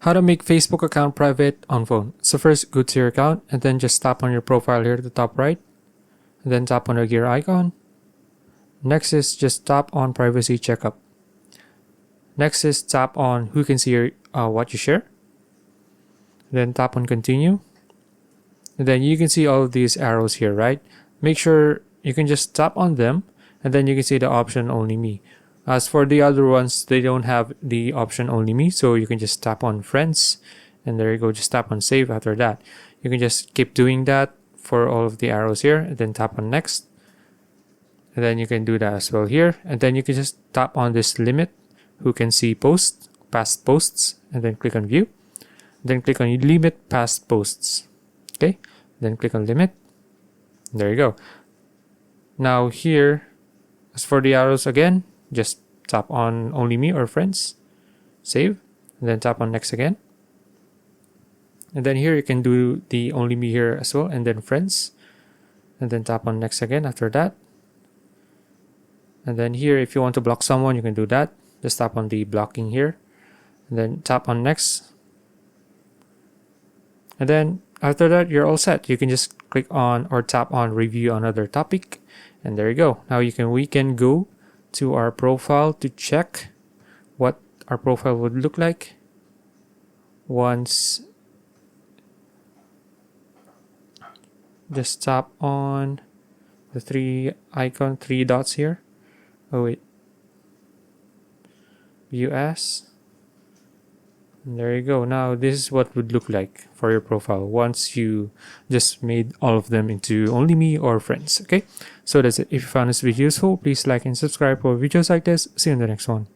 How to make Facebook account private on phone. So first, go to your account and then just tap on your profile here at the top right. And then tap on the gear icon. Next is just tap on privacy checkup. Next is tap on who can see your, what you share. Then tap on continue. And then you can see all of these arrows here, right? Make sure you can just tap on them and then you can see the option only me. As for the other ones, they don't have the option only me, so you can just tap on friends and there you go, just tap on save after that. You can just keep doing that for all of the arrows here and then tap on next. And then you can do that as well here. And then you can just tap on this limit who can see posts, past posts, and then click on view. Then click on limit past posts. Okay, then click on limit. There you go. Now here, as for the arrows again, just tap on only me or friends, save, and then tap on next again. And then here you can do the only me here as well, and then friends, and then tap on next again after that. And then here, if you want to block someone, you can do that. Just tap on the blocking here, and then tap on next. And then after that, you're all set. You can just click on or tap on review another topic, and there you go. Now we can go to our profile to check what our profile would look like once. Just tap on the three dots here. Oh wait, view as. And there you go. Now this is what would look like for your profile once you just made all of them into only me or friends. Okay, so that's it. If you found this video useful, please like and subscribe for videos like this. See you in the next one.